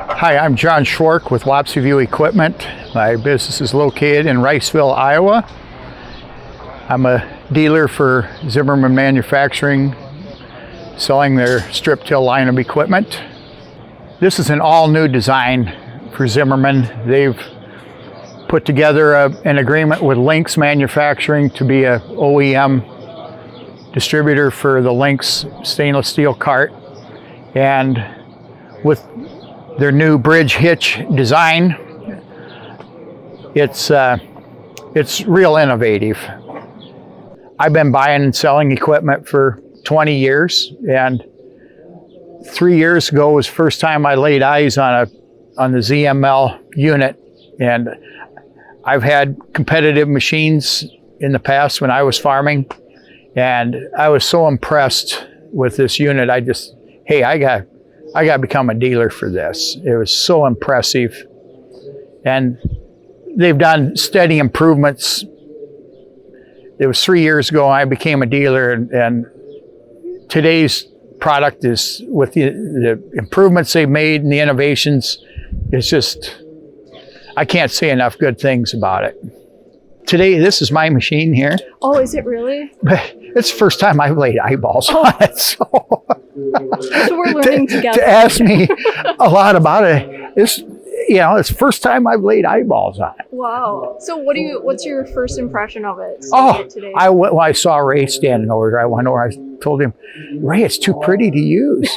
Hi, I'm John Schwark with Wapsie View Equipment. My business is located in Riceville, Iowa. I'm a dealer for Zimmerman Manufacturing, selling their strip-till line of equipment. This is an all-new design for Zimmerman. They've put together an agreement with Lynx Manufacturing to be a OEM distributor for the Lynx stainless steel cart. And with their new bridge hitch design, it's real innovative. I've been buying and selling equipment for 20 years, and 3 years ago was the first time I laid eyes on the ZML unit. And I've had competitive machines in the past when I was farming, and I was so impressed with this unit. I got to become a dealer for this. It was so impressive. And they've done steady improvements. It was 3 years ago I became a dealer, and today's product is, with the improvements they've made and the innovations, it's just, I can't say enough good things about it. Today, this is my machine here. Oh, is it really? It's the first time I've laid eyeballs on it, so we're learning together. To ask me a lot about it, it's the first time I've laid eyeballs on it. Wow. So what's your first impression of it? Today? When I saw Ray standing over there, I went over, I told him, Ray, it's too pretty to use.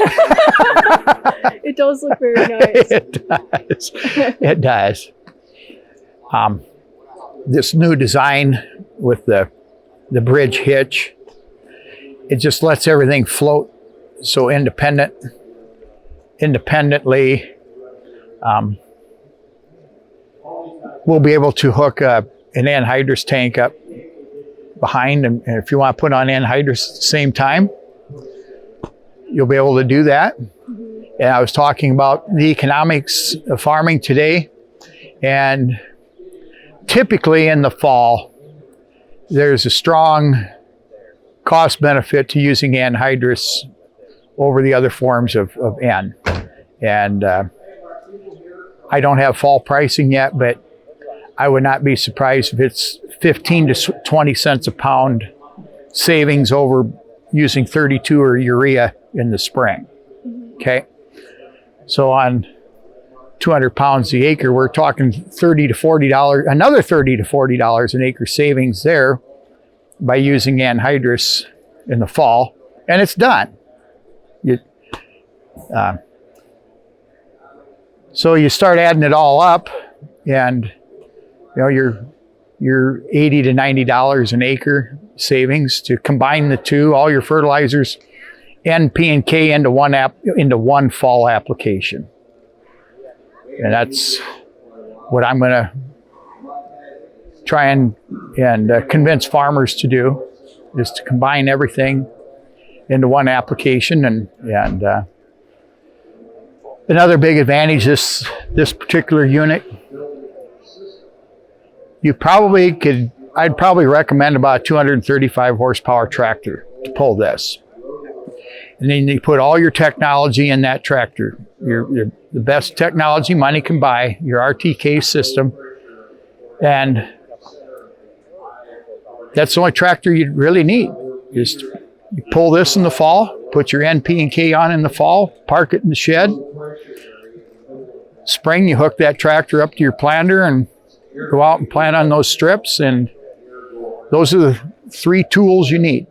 It does look very nice. It does. It does. This new design with the bridge hitch, it just lets everything float so independently. We'll be able to hook an anhydrous tank up behind, and if you want to put on anhydrous at the same time, you'll be able to do that. And I was talking about the economics of farming today, and typically in the fall, there's a strong cost benefit to using anhydrous over the other forms of N. And I don't have fall pricing yet, but I would not be surprised if it's 15 to 20 cents a pound savings over using 32 or urea in the spring. Okay. So on 200 pounds the acre, we're talking $30 to $40, another $30 to $40 an acre savings there by using anhydrous in the fall, and it's done. So you start adding it all up, and you're $80 to $90 an acre savings to combine the two, all your fertilizers, N, P, and K into one fall application. And that's what I'm going to try and convince farmers to do, is to combine everything into one application. And another big advantage is this particular unit. I'd probably recommend about a 235 horsepower tractor to pull this. And then you put all your technology in that tractor. The best technology money can buy, your RTK system. And that's the only tractor you really need. Just you pull this in the fall, put your N, P, and K on in the fall, park it in the shed. Spring, you hook that tractor up to your planter and go out and plant on those strips. And those are the three tools you need.